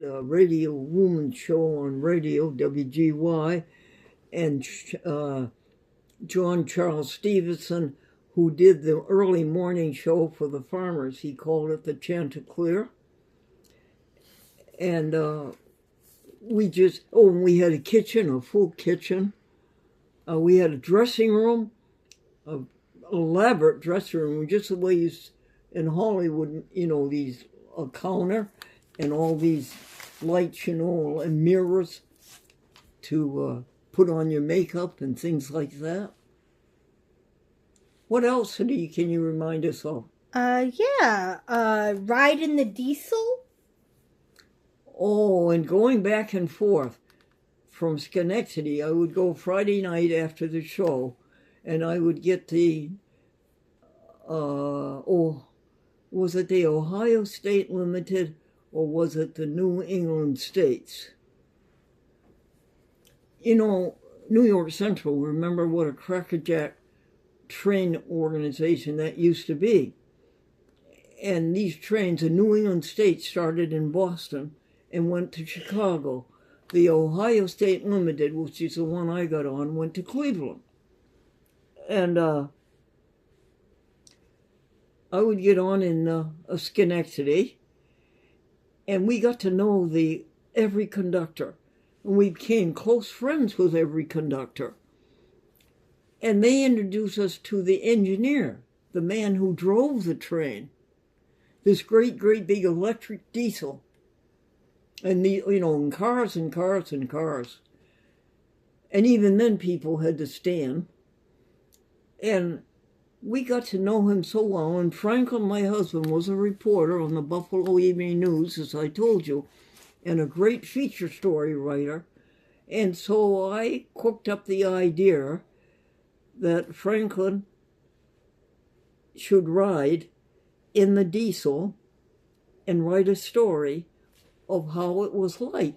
radio woman show on radio, WGY, and John Charles Stevenson, who did the early morning show for the farmers. He called it the Chanticleer. And we had a kitchen, a full kitchen. We had a dressing room, an elaborate dressing room, just the way in Hollywood, these a counter and all these lights, and mirrors to put on your makeup and things like that. What else can you remind us of? Ride in the diesel. Oh, and going back and forth from Schenectady, I would go Friday night after the show, and I would get was it the Ohio State Limited, or was it the New England States? New York Central, remember what a crackerjack train organization that used to be. And these trains, the New England States, started in Boston and went to Chicago. The Ohio State Limited, which is the one I got on, went to Cleveland. And I would get on in Schenectady, and we got to know every conductor. And we became close friends with every conductor. And they introduced us to the engineer, the man who drove the train, this great, great big electric diesel. And and cars and cars and cars. And even then people had to stand. And we got to know him so well. And Franklin, my husband, was a reporter on the Buffalo Evening News, as I told you, and a great feature story writer. And so I cooked up the idea that Franklin should ride in the diesel and write a story of how it was like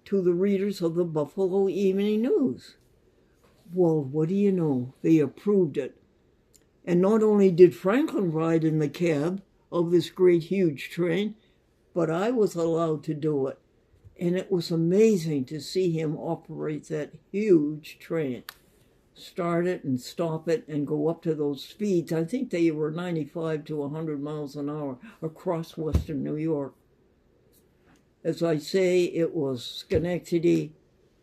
to the readers of the Buffalo Evening News. Well, what do you know? They approved it. And not only did Franklin ride in the cab of this great, huge train, but I was allowed to do it. And it was amazing to see him operate that huge train. Start it and stop it and go up to those speeds. I think they were 95 to 100 miles an hour across western New York. As I say, it was Schenectady,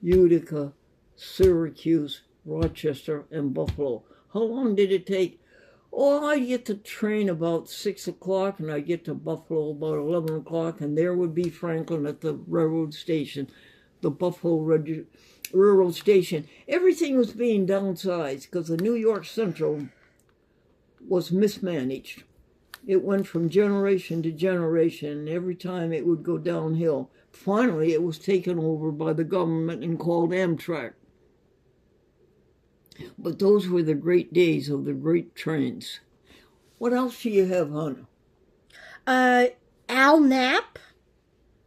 Utica, Syracuse, Rochester, and Buffalo. How long did it take? Oh, I'd get the train about 6 o'clock, and I'd get to Buffalo about 11 o'clock, and there would be Franklin at the railroad station, the Buffalo Railroad Station. Everything was being downsized because the New York Central was mismanaged. It went from generation to generation, and every time it would go downhill. Finally, it was taken over by the government and called Amtrak. But those were the great days of the great trains. What else do you have, hon? Al Knapp.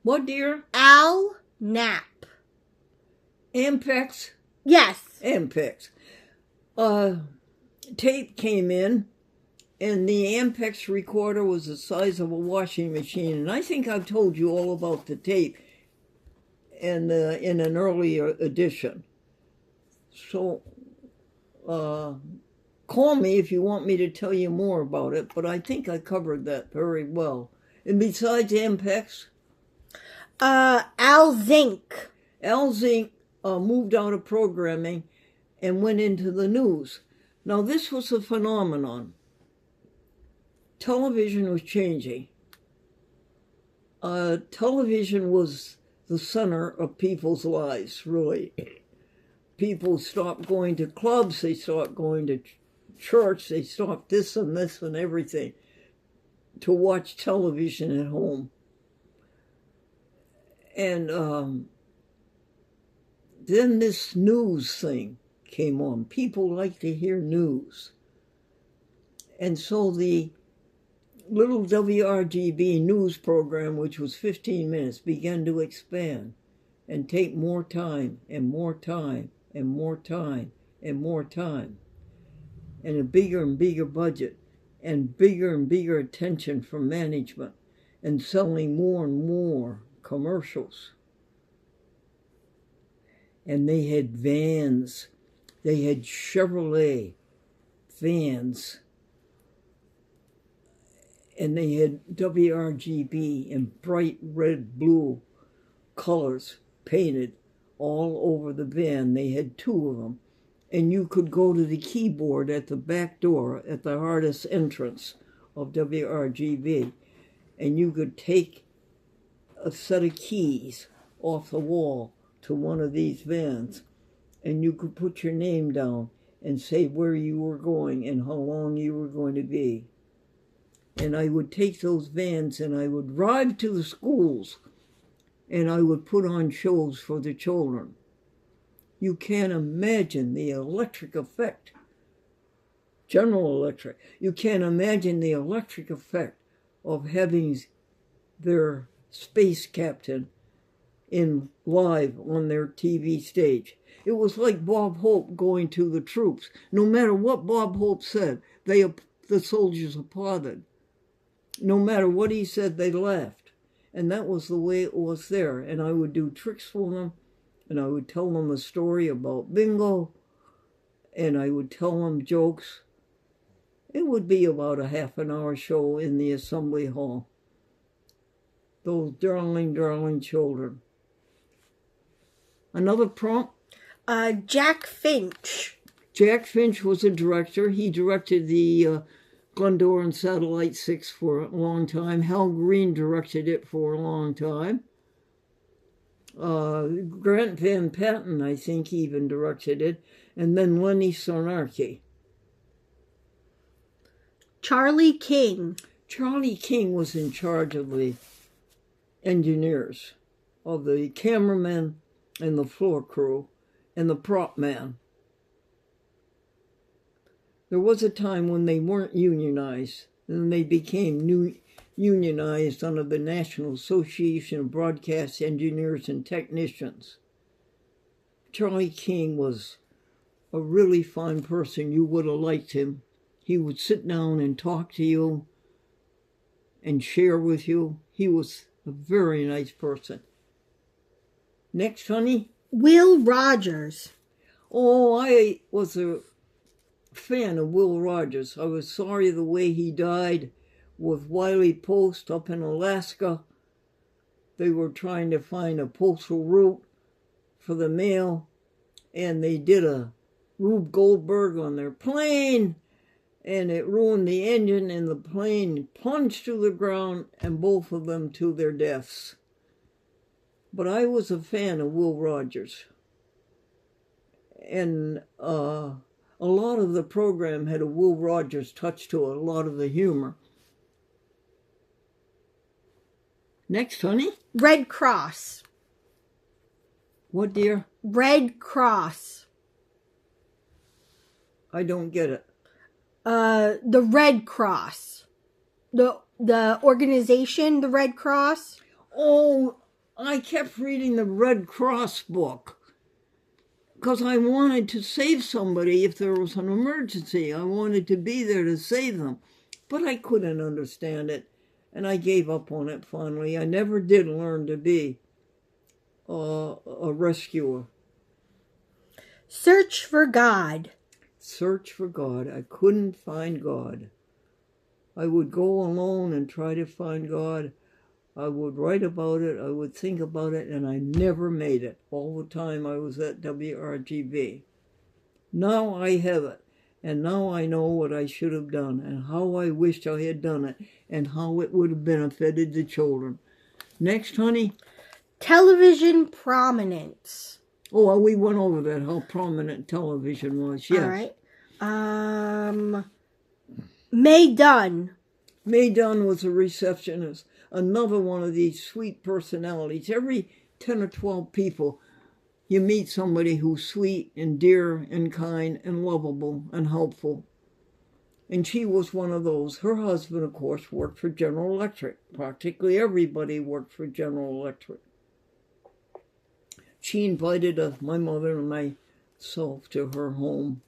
What, dear? Al Knapp. Ampex? Yes. Ampex. Tape came in, and the Ampex recorder was the size of a washing machine. And I think I've told you all about the tape in an earlier edition. So call me if you want me to tell you more about it, but I think I covered that very well. And besides Ampex? Al Zink. Al Zink moved out of programming and went into the news. Now, this was a phenomenon. Television was changing. Television was the center of people's lives, really. People stopped going to clubs, they stopped going to church, they stopped this and everything to watch television at home. And then this news thing came on. People like to hear news. And so the little WRGB news program, which was 15 minutes, began to expand and take more time and more time and more time and more time, and a bigger and bigger budget and bigger attention from management, and selling more and more commercials. And they had vans. They had Chevrolet vans. And they had WRGB in bright red, blue colors painted all over the van. They had two of them. And you could go to the keyboard at the back door at the hardest entrance of WRGB. And you could take a set of keys off the wall to one of these vans. And you could put your name down and say where you were going and how long you were going to be. And I would take those vans and I would drive to the schools and I would put on shows for the children. You can't imagine the electric effect. General Electric. You can't imagine the electric effect of having their space captain in live on their TV stage. It was like Bob Hope going to the troops. No matter what Bob Hope said, the soldiers applauded. No matter what he said, they laughed. And that was the way it was there. And I would do tricks for them. And I would tell them a story about bingo. And I would tell them jokes. It would be about a half-an-hour show in the assembly hall. Those darling, darling children. Another prompt? Jack Finch. Jack Finch was a director. He directed the Glendora and Satellite 6 for a long time. Hal Green directed it for a long time. Grant Van Patten, I think, even directed it. And then Lenny Sonarchy. Charlie King. Charlie King was in charge of the engineers, of the cameramen and the floor crew and the prop man. There was a time when they weren't unionized, and they became unionized under the National Association of Broadcast Engineers and Technicians. Charlie King was a really fine person. You would have liked him. He would sit down and talk to you and share with you. He was a very nice person. Next, honey? Will Rogers. Oh, I was a fan of Will Rogers. I was sorry the way he died with Wiley Post up in Alaska. They were trying to find a postal route for the mail, and they did a Rube Goldberg on their plane, and it ruined the engine, and the plane plunged to the ground, and both of them to their deaths. But I was a fan of Will Rogers. And a lot of the program had a Will Rogers touch to it, a lot of the humor. Next, honey? Red Cross. What, dear? Red Cross. I don't get it. The Red Cross. The organization, the Red Cross. Oh, I kept reading the Red Cross book because I wanted to save somebody if there was an emergency. I wanted to be there to save them, but I couldn't understand it, and I gave up on it finally. I never did learn to be a rescuer. Search for God. Search for God. I couldn't find God. I would go alone and try to find God. I would write about it, I would think about it, and I never made it all the time I was at WRGB. Now I have it, and now I know what I should have done, and how I wished I had done it, and how it would have benefited the children. Next, honey? Television prominence. Oh, we went over that, how prominent television was, yes. All right. Mae Dunn. Mae Dunn was a receptionist. Another one of these sweet personalities. Every 10 or 12 people, you meet somebody who's sweet and dear and kind and lovable and helpful. And she was one of those. Her husband, of course, worked for General Electric. Practically everybody worked for General Electric. She invited my mother and myself to her home.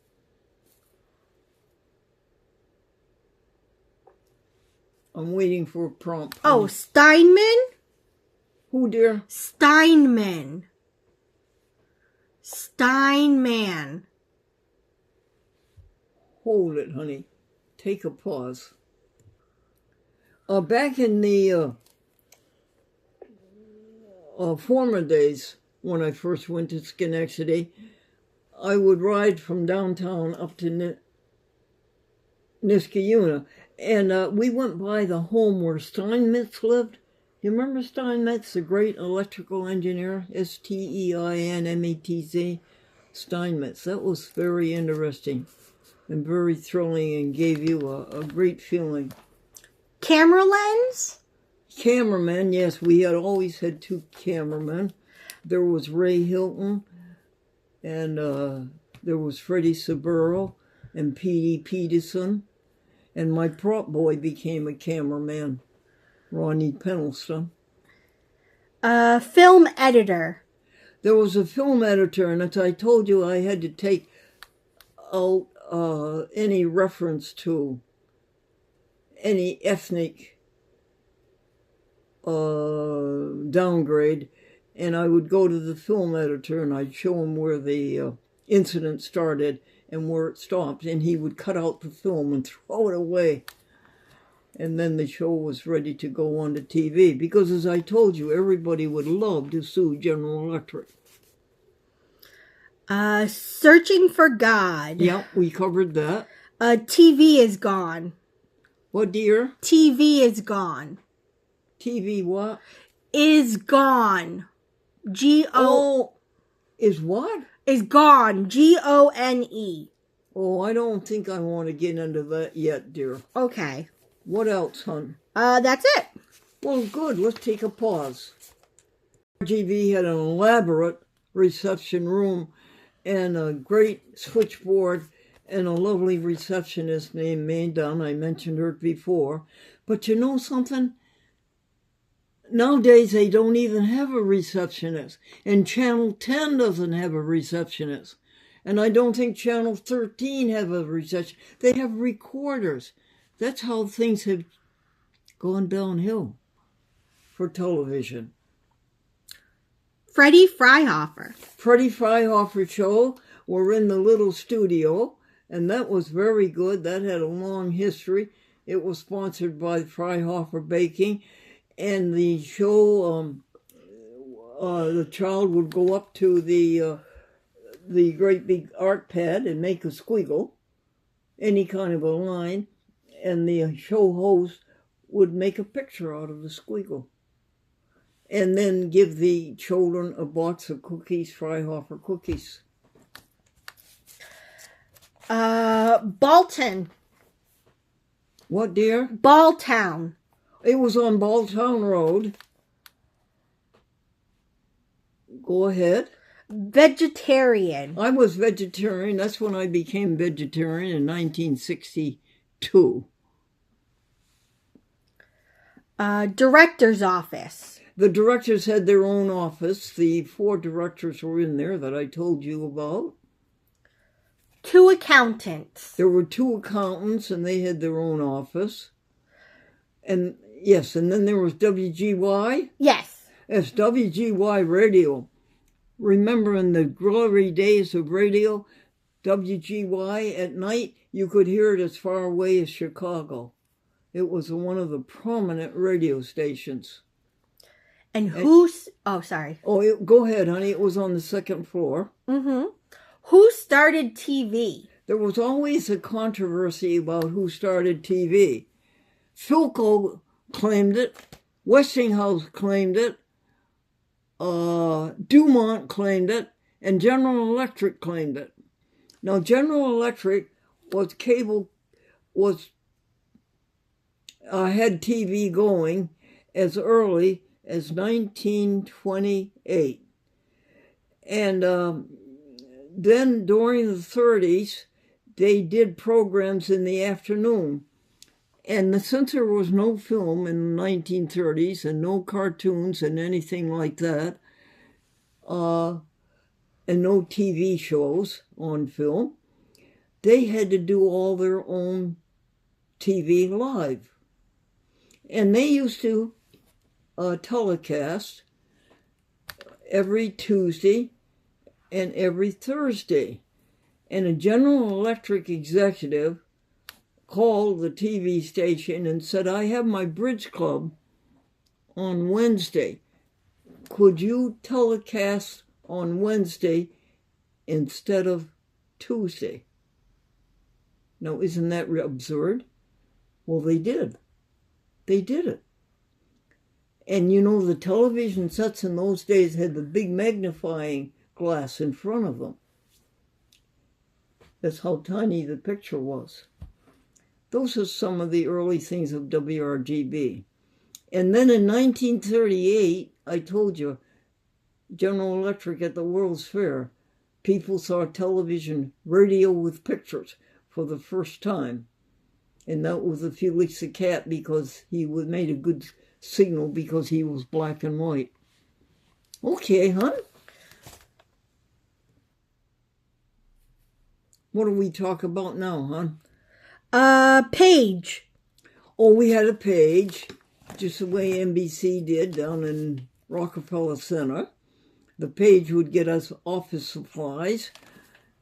I'm waiting for a prompt. Oh, Steinman? Who, dear? Steinman. Steinman. Hold it, honey. Take a pause. Back in the former days, when I first went to Schenectady, I would ride from downtown up to Niskayuna, and we went by the home where Steinmetz lived. You remember Steinmetz, the great electrical engineer? Steinmetz. Steinmetz. That was very interesting and very thrilling and gave you a great feeling. Camera lens? Cameramen, yes, we had always had two cameramen. There was Ray Hilton, and there was Freddie Saburo and Petey Peterson, and my prop boy became a cameraman, Ronnie Pendleton. Film editor. There was a film editor, and as I told you, I had to take out any reference to any ethnic downgrade, and I would go to the film editor and I'd show him where the incident started and where it stopped, and he would cut out the film and throw it away. And then the show was ready to go on to TV, because as I told you, everybody would love to sue General Electric. Searching for God. Yep, we covered that. TV is gone. What, dear? TV is gone. TV what? Is gone. Oh, is what? Is gone. Gone. Oh, I don't think I want to get into that yet, dear. Okay. What else, hon? That's it. Well, good. Let's take a pause. RGV had an elaborate reception room and a great switchboard and a lovely receptionist named May Dunn. I mentioned her before. But you know something? Nowadays, they don't even have a receptionist. And Channel 10 doesn't have a receptionist. And I don't think Channel 13 have a receptionist. They have recorders. That's how things have gone downhill for television. Freddie Freihofer. Freddie Freihofer show. We're in the little studio, and that was very good. That had a long history. It was sponsored by Freihofer Baking, and the show, the child would go up to the great big art pad and make a squiggle, any kind of a line, and the show host would make a picture out of the squiggle, and then give the children a box of cookies, Freihofer cookies. Ballton. What, dear? Balltown. It was on Balltown Road. Go ahead. Vegetarian. I was vegetarian. That's when I became vegetarian in 1962. Director's office. The directors had their own office. The 4 directors were in there that I told you about. 2 accountants. There were 2 accountants, and they had their own office. And yes, and then there was WGY. Yes. Yes, WGY radio. Remember in the glory days of radio, WGY at night, you could hear it as far away as Chicago. It was one of the prominent radio stations. And who's... Oh, sorry. Oh, go ahead, honey. It was on the 2nd floor. Mm-hmm. Who started TV? There was always a controversy about who started TV. Philco claimed it. Westinghouse claimed it. Dumont claimed it. And General Electric claimed it. Now, General Electric had TV going as early as 1928. And then during the 30s, they did programs in the afternoon. And since there was no film in the 1930s and no cartoons and anything like that, and no TV shows on film, they had to do all their own TV live. And they used to telecast every Tuesday and every Thursday. And a General Electric executive called the TV station and said, I have my bridge club on Wednesday. Could you telecast on Wednesday instead of Tuesday? Now, isn't that absurd? Well, they did. They did it. And you know, the television sets in those days had the big magnifying glass in front of them. That's how tiny the picture was. Those are some of the early things of WRGB. And then in 1938, I told you, General Electric at the World's Fair, people saw television radio with pictures for the first time. And that was the Felix the Cat, because he made a good signal because he was black and white. Okay, hon. What do we talk about now, hon? Page. Oh, we had a page, just the way NBC did down in Rockefeller Center. The page would get us office supplies,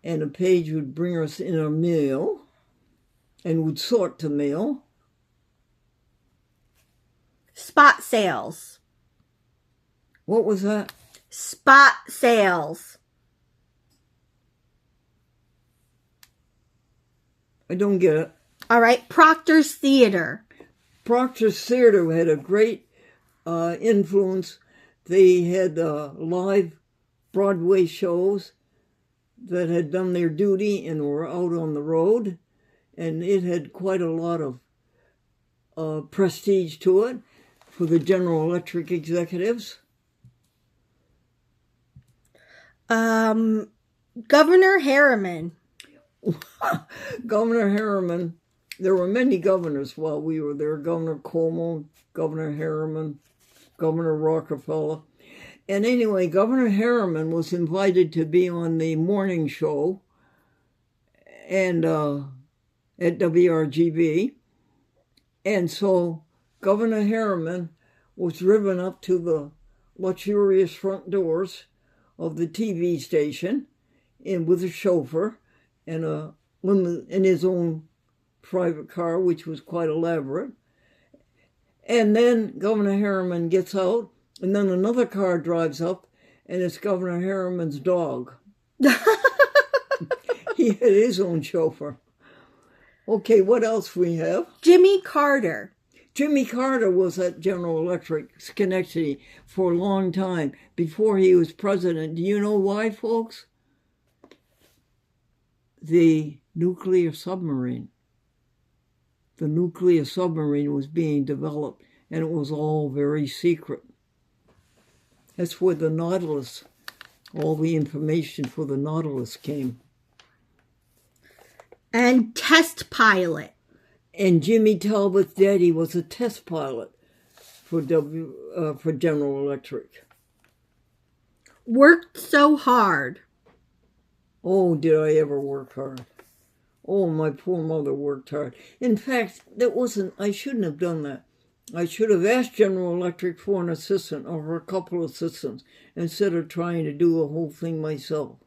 and a page would bring us in our mail, and would sort the mail. Spot sales. What was that? Spot sales. I don't get it. All right. Proctor's Theater. Proctor's Theater had a great influence. They had live Broadway shows that had done their duty and were out on the road. And it had quite a lot of prestige to it for the General Electric executives. Governor Harriman. Governor Harriman. There were many governors while we were there. Governor Cuomo, Governor Harriman, Governor Rockefeller. And anyway, Governor Harriman was invited to be on the morning show and at WRGB. And so Governor Harriman was driven up to the luxurious front doors of the TV station and with a chauffeur and in his own private car, which was quite elaborate. And then Governor Harriman gets out, and then another car drives up, and it's Governor Harriman's dog. He had his own chauffeur. Okay, what else we have? Jimmy Carter. Jimmy Carter was at General Electric, Schenectady, for a long time, before he was president. Do you know why, folks? The nuclear submarine. The nuclear submarine was being developed, and it was all very secret. That's where the Nautilus, all the information for the Nautilus came. And test pilot. And Jimmy Talbot's daddy was a test pilot for General Electric. Worked so hard. Oh, did I ever work hard? Oh, my poor mother worked hard. In fact, I shouldn't have done that. I should have asked General Electric for an assistant or for a couple of assistants instead of trying to do the whole thing myself.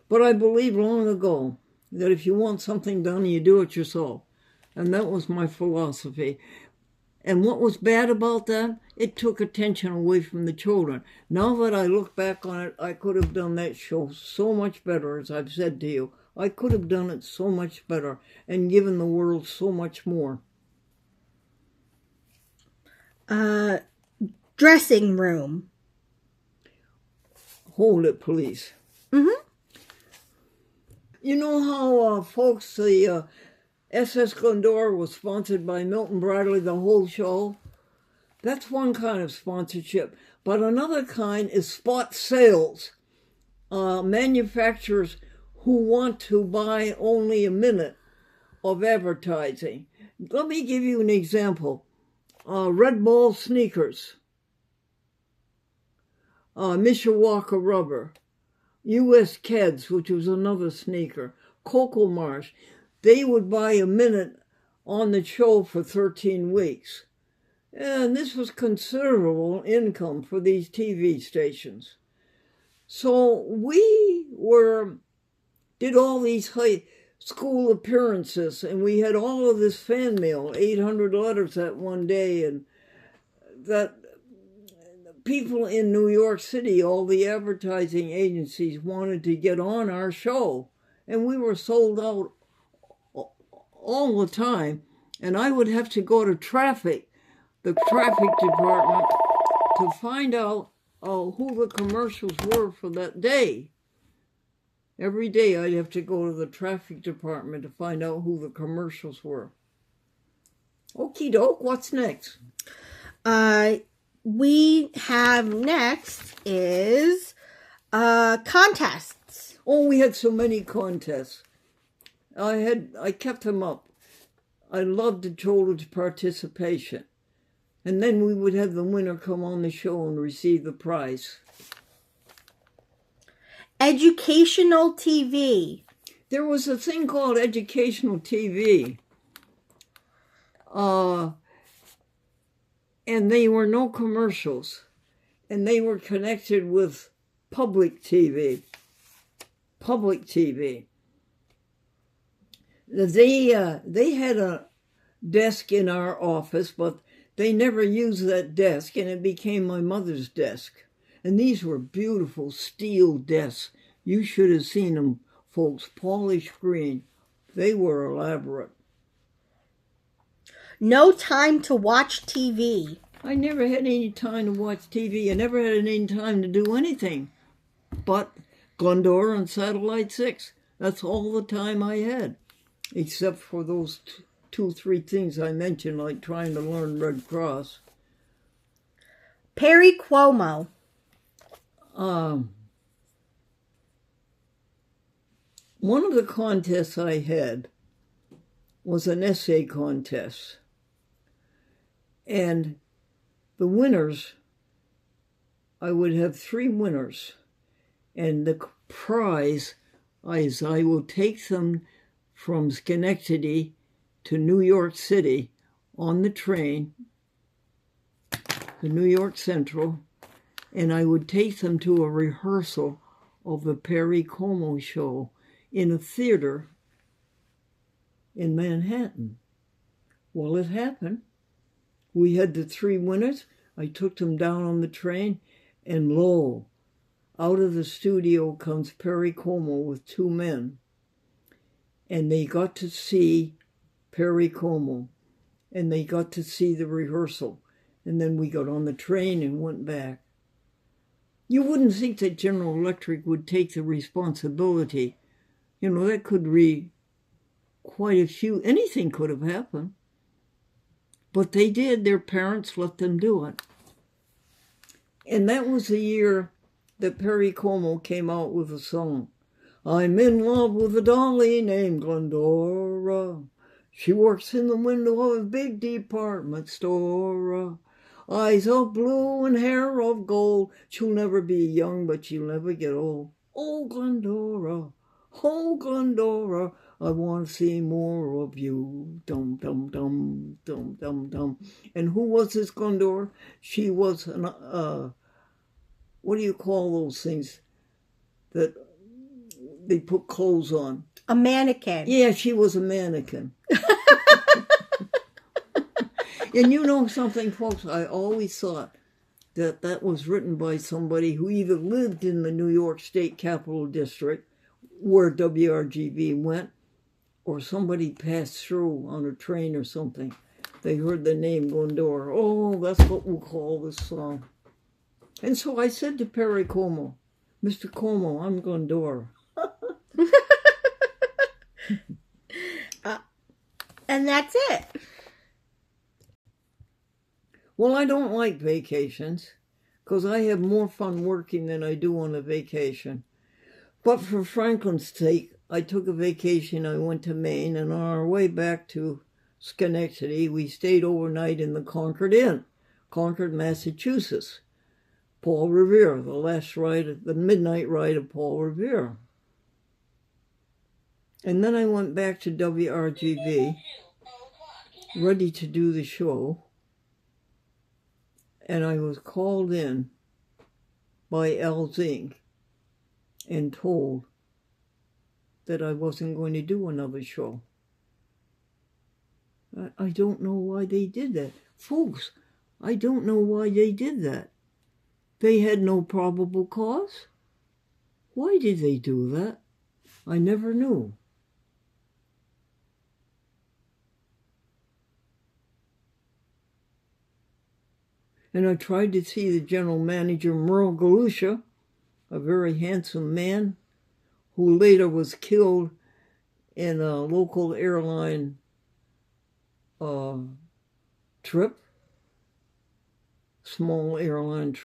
But I believed long ago that if you want something done, you do it yourself. And that was my philosophy. And what was bad about that? It took attention away from the children. Now that I look back on it, I could have done that show so much better, as I've said to you. I could have done it so much better and given the world so much more. Dressing room. Hold it, please. Mm-hmm. You know how, folks, the SS Glendora was sponsored by Milton Bradley the whole show? That's one kind of sponsorship. But another kind is spot sales. Manufacturers who want to buy only a minute of advertising. Let me give you an example. Red Ball sneakers. Mishawaka rubber. U.S. Keds, which was another sneaker. Cocoa Marsh. They would buy a minute on the show for 13 weeks. And this was considerable income for these TV stations. So we did all these high school appearances, and we had all of this fan mail, 800 letters that one day, and that people in New York City, all the advertising agencies wanted to get on our show, and we were sold out all the time. And I would have to go to the traffic department, to find out who the commercials were for that day. Every day I'd have to go to the traffic department to find out who the commercials were. Okie doke, what's next? We have next is contests. Oh, we had so many contests. I kept them up. I loved the children's participation. And then we would have the winner come on the show and receive the prize. Educational TV. There was a thing called educational TV. And they were no commercials. And they were connected with public TV. Public TV. They had a desk in our office, but they never used that desk, and it became my mother's desk. And these were beautiful steel desks. You should have seen them, folks, polished green. They were elaborate. No time to watch TV. I never had any time to watch TV. I never had any time to do anything but Glendora and Satellite 6. That's all the time I had, except for those 2-3 things I mentioned, like trying to learn Red Cross. Perry Como. One of the contests I had was an essay contest. And the winners, I would have 3 winners. And the prize is I will take them from Schenectady to New York City on the train, the New York Central, and I would take them to a rehearsal of the Perry Como show in a theater in Manhattan. Well, it happened. We had the 3 winners. I took them down on the train, and lo, out of the studio comes Perry Como with 2 men. And they got to see Perry Como, and they got to see the rehearsal. And then we got on the train and went back. You wouldn't think that General Electric would take the responsibility. You know, that could be quite a few, anything could have happened. But they did. Their parents let them do it. And that was the year that Perry Como came out with a song. I'm in love with a dolly named Glendora. She works in the window of a big department store. Eyes of blue and hair of gold. She'll never be young, but she'll never get old. Oh, Glendora, I want to see more of you. Dum, dum, dum, dum, dum, dum. And who was this Glendora? She was an, what do you call those things that they put clothes on? A mannequin. Yeah, she was a mannequin. And you know something, folks? I always thought that that was written by somebody who either lived in the New York State Capitol District, where WRGV went, or somebody passed through on a train or something. They heard the name Glendora. Oh, that's what we'll call this song. And so I said to Perry Como, Mr. Como, I'm Glendora. And that's it. Well, I don't like vacations, because I have more fun working than I do on a vacation. But for Franklin's sake, I took a vacation. I went to Maine, and on our way back to Schenectady, we stayed overnight in the Concord Inn, Concord, Massachusetts. Paul Revere, the midnight ride of Paul Revere. And then I went back to WRGV, ready to do the show, and I was called in by Al Zink and told that I wasn't going to do another show. I don't know why they did that. Folks, I don't know why they did that. They had no probable cause. Why did they do that? I never knew. And I tried to see the general manager, Merle Galusha, a very handsome man who later was killed in a local airline trip, small airline